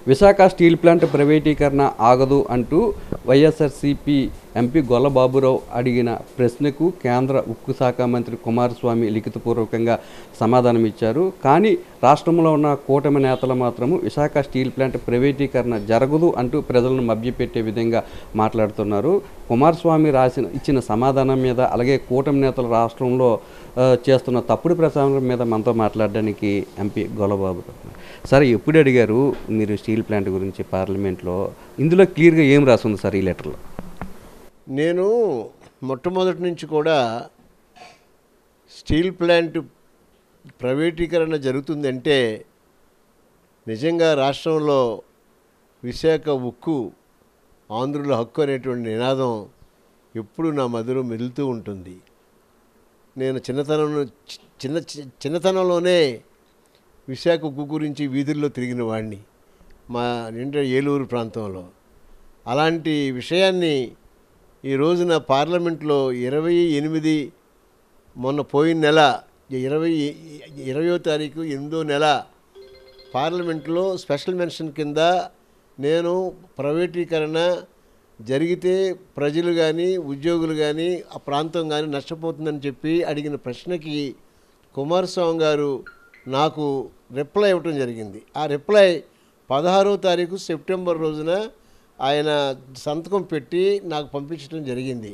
Visakha steel plant ప్రైవేటీకరణ ఆగదు అంటూ వైఎస్ఆర్సీపీ ఎంపీ గొల్లబాబురావు అడిగిన ప్రశ్నకు కేంద్ర ఉక్కు శాఖ మంత్రి కుమారస్వామి లిఖితపూర్వకంగా సమాధానం ఇచ్చారు. కానీ రాష్ట్రంలో ఉన్న కూటమి నేతలు మాత్రము విశాఖ స్టీల్ ప్లాంట్ ప్రైవేటీకరణ జరగదు అంటూ ప్రజలను మభ్యపెట్టే విధంగా మాట్లాడుతున్నారు. కుమారస్వామి ఇచ్చిన సమాధానం మీద, అలాగే కూటమి నేతలు రాష్ట్రంలో చేస్తున్న తప్పుడు ప్రచారం మీద మనతో మాట్లాడడానికి ఎంపీ గొల్లబాబురావు. సార్, ఎప్పుడు అడిగారు మీరు స్టీల్ ప్లాంట్ గురించి పార్లమెంట్లో? ఇందులో క్లియర్గా ఏం రాస్తుంది సార్ ఈ లెటర్లో? నేను మొట్టమొదటి నుంచి కూడా స్టీల్ ప్లాంట్ ప్రైవేటీకరణ జరుగుతుందంటే నిజంగా రాష్ట్రంలో విశాఖ ఉక్కు ఆంధ్రుల హక్కు అనేటువంటి నినాదం ఎప్పుడు నా మదిలో మెదులుతూ ఉంటుంది. నేను చిన్నతనంలోనే విశాఖ ఉక్కు గురించి వీధుల్లో తిరిగిన వాడిని, మా నిండా ఏలూరు ప్రాంతంలో. అలాంటి విషయాన్ని ఈ రోజున పార్లమెంట్లో 28 మొన్న పోయిన నెల 20వ తారీఖు 8వ నెల పార్లమెంట్లో స్పెషల్ మెన్షన్ కింద నేను ప్రైవేటీకరణ జరిగితే ప్రజలు కానీ ఉద్యోగులు కానీ ఆ ప్రాంతం కానీ నష్టపోతుందని చెప్పి అడిగిన ప్రశ్నకి కుమారస్వామి గారు నాకు రిప్లై ఇవ్వటం జరిగింది. ఆ రిప్లై 16వ తారీఖు సెప్టెంబర్ రోజున ఆయన సంతకం పెట్టి నాకు పంపించడం జరిగింది.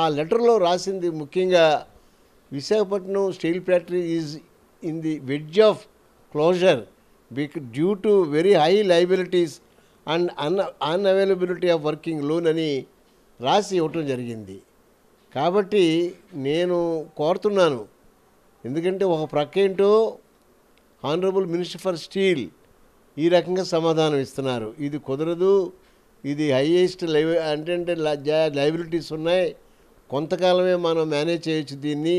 ఆ లెటర్లో రాసింది ముఖ్యంగా Visakhapatnam steel factory is in the wedge of closure due to very high liabilities and unavailability of working loan అని రాసి ఇవ్వటం జరిగింది. కాబట్టి నేను కోరుతున్నాను, ఎందుకంటే ఒక ప్రక్క ఏంటో ఆనరబుల్ మినిస్టర్ ఫర్ స్టీల్ ఈ రకంగా సమాధానం ఇస్తున్నారు, ఇది కుదరదు, ఇది హైయెస్ట్ అంటే లయబిలిటీస్ ఉన్నాయి, కొంతకాలమే మనం మేనేజ్ చేయొచ్చు, దీన్ని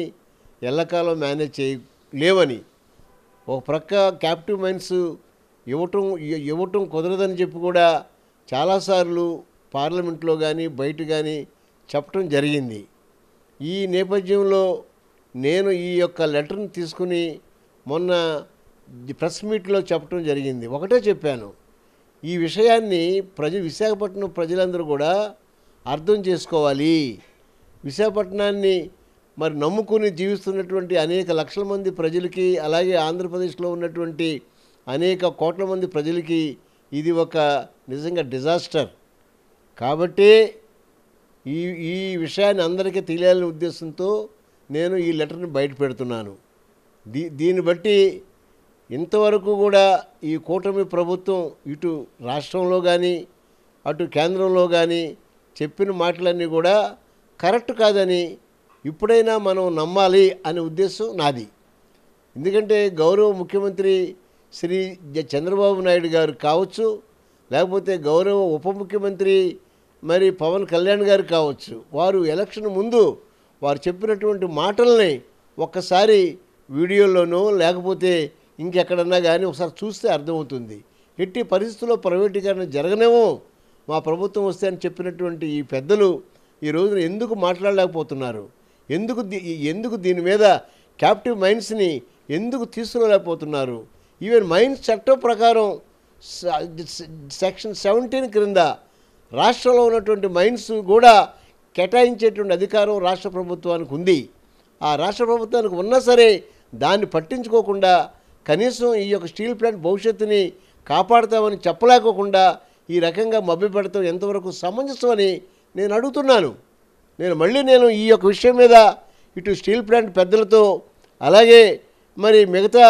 ఎల్లకాలం మేనేజ్ చేయలేవని. ఒక ప్రక్క క్యాప్టివ్ మైన్స్ ఇవ్వటం కుదరదని చెప్పి కూడా చాలాసార్లు పార్లమెంట్లో కానీ బయట కానీ చెప్పడం జరిగింది. ఈ నేపథ్యంలో నేను ఈ యొక్క లెటర్ని తీసుకుని మొన్న ప్రెస్ మీట్లో చెప్పడం జరిగింది. ఒకటే చెప్పాను, ఈ విషయాన్ని విశాఖపట్నం ప్రజలందరూ కూడా అర్థం చేసుకోవాలి. విశాఖపట్నాన్ని మరి నమ్ముకుని జీవిస్తున్నటువంటి అనేక లక్షల మంది ప్రజలకి, అలాగే ఆంధ్రప్రదేశ్లో ఉన్నటువంటి అనేక కోట్ల మంది ప్రజలకి ఇది ఒక నిజంగా డిజాస్టర్. కాబట్టి ఈ విషయాన్ని అందరికీ తెలియాలనే ఉద్దేశంతో నేను ఈ లెటర్ని బయట పెడుతున్నాను. దీన్ని బట్టి ఇంతవరకు కూడా ఈ కూటమి ప్రభుత్వం ఇటు రాష్ట్రంలో కానీ అటు కేంద్రంలో కానీ చెప్పిన మాటలన్నీ కూడా కరెక్ట్ కాదని ఇప్పుడైనా మనం నమ్మాలి అనే ఉద్దేశం నాది. ఎందుకంటే గౌరవ ముఖ్యమంత్రి శ్రీ చంద్రబాబు నాయుడు గారు కావచ్చు, లేకపోతే గౌరవ ఉప ముఖ్యమంత్రి మరి పవన్ కళ్యాణ్ గారు కావచ్చు, వారు ఎలక్షన్ ముందు వారు చెప్పినటువంటి మాటల్ని ఒక్కసారి వీడియోలోనో లేకపోతే ఇంకెక్కడన్నా కానీ ఒకసారి చూస్తే అర్థమవుతుంది. ఎట్టి పరిస్థితుల్లో ప్రైవేటీకరణ జరగనేమో, మా ప్రభుత్వం వస్తే అని చెప్పినటువంటి ఈ పెద్దలు ఈ రోజున ఎందుకు మాట్లాడలేకపోతున్నారు? ఎందుకు దీని మీద క్యాప్టివ్ మైన్స్ని ఎందుకు తీసుకురాలేకపోతున్నారు? ఈవెన్ మైన్స్ చట్టం ప్రకారం సెక్షన్ 17 క్రింద రాష్ట్రంలో ఉన్నటువంటి మైన్స్ కూడా కేటాయించేటువంటి అధికారం రాష్ట్ర ప్రభుత్వానికి ఉంది. ఆ రాష్ట్ర ప్రభుత్వానికి ఉన్నా సరే దాన్ని పట్టించుకోకుండా కనీసం ఈ యొక్క స్టీల్ ప్లాంట్ భవిష్యత్తుని కాపాడుతామని చెప్పలేకోకుండా ఈ రకంగా మభ్యపెడతాం ఎంతవరకు సమంజసం అని నేను అడుగుతున్నాను. నేను ఈ యొక్క విషయం మీద ఇటు స్టీల్ ప్లాంట్ పెద్దలతో, అలాగే మరి మిగతా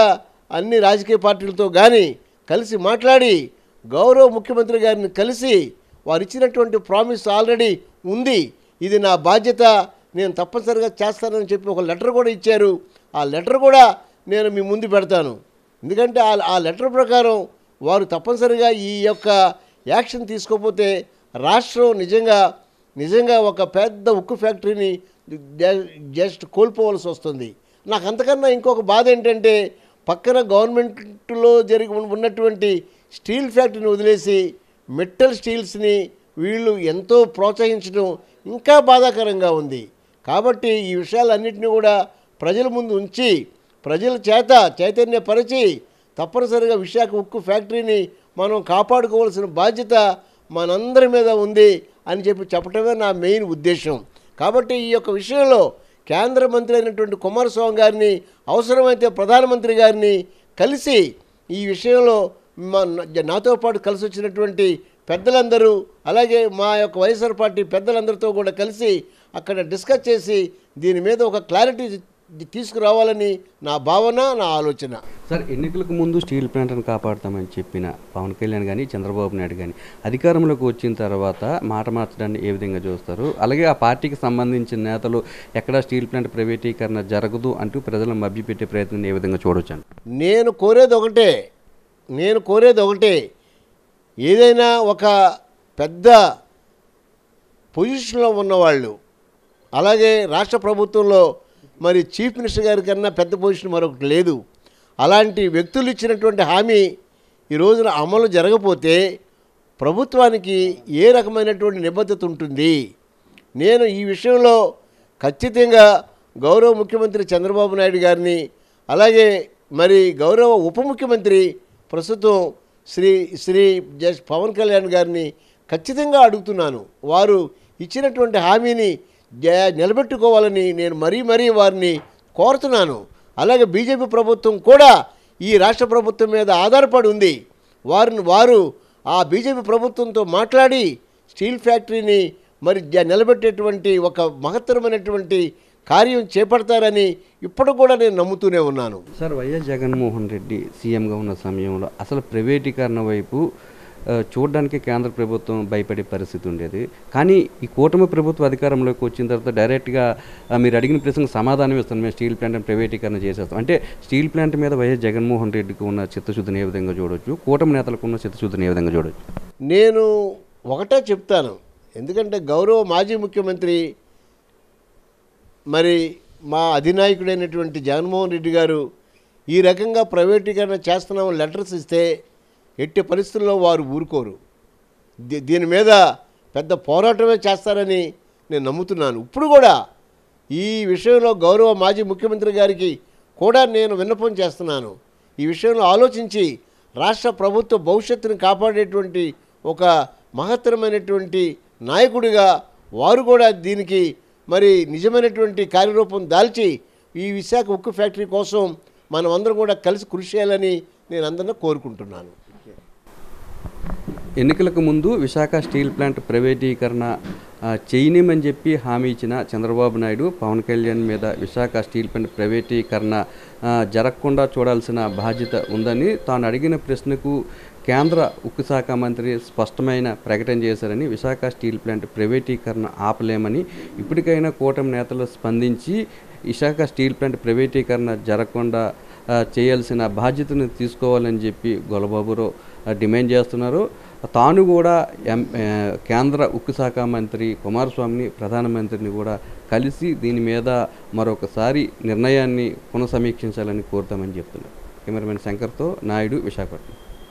అన్ని రాజకీయ పార్టీలతో కానీ కలిసి మాట్లాడి గౌరవ ముఖ్యమంత్రి గారిని కలిసి వారు ఇచ్చినటువంటి ప్రామిస్ ఆల్రెడీ ఉంది, ఇది నా బాధ్యత, నేను తప్పనిసరిగా చేస్తానని చెప్పి ఒక లెటర్ కూడా ఇచ్చారు. ఆ లెటర్ కూడా నేను మీ ముందు పెడతాను. ఎందుకంటే ఆ లెటర్ ప్రకారం వారు తప్పనిసరిగా ఈ యొక్క యాక్షన్ తీసుకోకపోతే రాష్ట్రం నిజంగా ఒక పెద్ద ఉక్కు ఫ్యాక్టరీని జస్ట్ కోల్పోవలసి వస్తుంది. నాకు అంతకన్నా ఇంకొక బాధ ఏంటంటే పక్కన గవర్నమెంట్లో ఉన్నటువంటి స్టీల్ ఫ్యాక్టరీని వదిలేసి మెటల్ స్టీల్స్ని వీళ్ళు ఎంతో ప్రోత్సహించడం ఇంకా బాధాకరంగా ఉంది. కాబట్టి ఈ విషయాలన్నింటినీ కూడా ప్రజల ముందు ఉంచి ప్రజల చేత చైతన్యపరిచి తప్పనిసరిగా విశాఖ ఉక్కు ఫ్యాక్టరీని మనం కాపాడుకోవాల్సిన బాధ్యత మనందరి మీద ఉంది అని చెప్పటమే నా మెయిన్ ఉద్దేశం. కాబట్టి ఈ యొక్క విషయంలో కేంద్ర మంత్రి అయినటువంటి కుమారస్వామి గారిని, అవసరమైతే ప్రధానమంత్రి గారిని కలిసి ఈ విషయంలో నాతో పాటు కలిసి వచ్చినటువంటి పెద్దలందరూ, అలాగే మా యొక్క వైఎస్ఆర్ పార్టీ పెద్దలందరితో కూడా కలిసి అక్కడ డిస్కస్ చేసి దీని మీద ఒక క్లారిటీ తీసుకురావాలని నా భావన, నా ఆలోచన. సార్, ఎన్నికలకు ముందు స్టీల్ ప్లాంట్ను కాపాడుతామని చెప్పిన పవన్ కళ్యాణ్ కానీ చంద్రబాబు నాయుడు కానీ అధికారంలోకి వచ్చిన తర్వాత మాట మార్చడాన్ని ఏ విధంగా చూస్తారు? అలాగే ఆ పార్టీకి సంబంధించిన నేతలు ఎక్కడా స్టీల్ ప్లాంట్ ప్రైవేటీకరణ జరగదు అంటూ ప్రజలను మభ్యపెట్టే ప్రయత్నం ఏ విధంగా చూడొచ్చండి? నేను కోరేది ఒకటే, ఏదైనా ఒక పెద్ద పొజిషన్లో ఉన్నవాళ్ళు, అలాగే రాష్ట్ర ప్రభుత్వంలో మరి చీఫ్ మినిస్టర్ గారి కన్నా పెద్ద పొజిషన్ మరొకటి లేదు. అలాంటి వ్యక్తులు ఇచ్చినటువంటి హామీ ఈ రోజున అమలు జరగకపోతే ప్రభుత్వానికి ఏ రకమైనటువంటి నిబద్ధత ఉంటుంది? నేను ఈ విషయంలో ఖచ్చితంగా గౌరవ ముఖ్యమంత్రి చంద్రబాబు నాయుడు గారిని, అలాగే మరి గౌరవ ఉప ముఖ్యమంత్రి ప్రస్తుతం శ్రీ పవన్ కళ్యాణ్ గారిని ఖచ్చితంగా అడుగుతున్నాను. వారు ఇచ్చినటువంటి హామీని నిలబెట్టుకోవాలని నేను మరీ వారిని కోరుతున్నాను. అలాగే బీజేపీ ప్రభుత్వం కూడా ఈ రాష్ట్ర ప్రభుత్వం మీద ఆధారపడి ఉంది. వారు ఆ బీజేపీ ప్రభుత్వంతో మాట్లాడి స్టీల్ ఫ్యాక్టరీని మరి నిలబెట్టేటువంటి ఒక మహత్తరమైనటువంటి కార్యం చేపడతారని ఇప్పుడు కూడా నేను నమ్ముతూనే ఉన్నాను. సార్, వైఎస్ జగన్మోహన్ రెడ్డి సీఎంగా ఉన్న సమయంలో అసలు ప్రైవేటీకరణ వైపు చూడడానికి కేంద్ర ప్రభుత్వం భయపడే పరిస్థితి ఉండేది. కానీ ఈ కూటమి ప్రభుత్వం అధికారంలోకి వచ్చిన తర్వాత డైరెక్ట్గా మీరు అడిగిన ప్రశ్నకు సమాధానం ఇస్తాను, మేము స్టీల్ ప్లాంట్ని ప్రైవేటీకరణ చేసేస్తాం అంటే స్టీల్ ప్లాంట్ మీద వైఎస్ జగన్మోహన్ రెడ్డికి ఉన్న చిత్తశుద్ధిని ఏ విధంగా చూడవచ్చు? కూటమి నేతలకు ఉన్న చిత్తశుద్ధిని ఏ విధంగా చూడవచ్చు? నేను ఒకటే చెప్తాను, ఎందుకంటే గౌరవ మాజీ ముఖ్యమంత్రి మరి మా అధినాయకుడైనటువంటి జగన్మోహన్ రెడ్డి గారు ఈ రకంగా ప్రైవేటీకరణ చేస్తున్నామని లెటర్స్ ఇస్తే ఎట్టి పరిస్థితుల్లో వారు ఊరుకోరు. దీని మీద పెద్ద పోరాటమే చేస్తారని నేను నమ్ముతున్నాను. ఇప్పుడు కూడా ఈ విషయంలో గౌరవ మాజీ ముఖ్యమంత్రి గారికి కూడా నేను విన్నపం చేస్తున్నాను. ఈ విషయంలో ఆలోచించి రాష్ట్ర ప్రభుత్వ భవిష్యత్తును కాపాడేటువంటి ఒక మహత్తరమైనటువంటి నాయకుడిగా వారు కూడా దీనికి మరి నిజమైనటువంటి కార్యరూపం దాల్చి ఈ విశాఖ ఉక్కు ఫ్యాక్టరీ కోసం మనం అందరం కూడా కలిసి కృషి చేయాలని నేను అందరినీ కోరుకుంటున్నాను. ఎన్నికలకు ముందు విశాఖ స్టీల్ ప్లాంట్ ప్రైవేటీకరణ చేయనిమని చెప్పి హామీ ఇచ్చిన చంద్రబాబు నాయుడు పవన్ కళ్యాణ్ మీద విశాఖ స్టీల్ ప్లాంట్ ప్రైవేటీకరణ జరగకుండా చూడాల్సిన బాధ్యత ఉందని తాను అడిగిన ప్రశ్నకు కేంద్ర ఉక్కు శాఖ మంత్రి స్పష్టమైన ప్రకటన చేశారని, విశాఖ స్టీల్ ప్లాంట్ ప్రైవేటీకరణ ఆపలేమని, ఇప్పటికైనా కూటమి నేతలు స్పందించి విశాఖ స్టీల్ ప్లాంట్ ప్రైవేటీకరణ జరగకుండా చేయాల్సిన బాధ్యతను తీసుకోవాలని చెప్పి గొల్లబాబురావు డిమాండ్ చేస్తున్నారు. తాను కూడా కేంద్ర ఉక్కు శాఖ మంత్రి కుమారస్వామిని, ప్రధానమంత్రిని కూడా కలిసి దీని మీద మరొకసారి నిర్ణయాన్ని పునఃసమీక్షించాలని కోరుతామని చెప్తున్నారు. కెమెరామెన్ శంకర్తో నాయుడు, విశాఖపట్నం.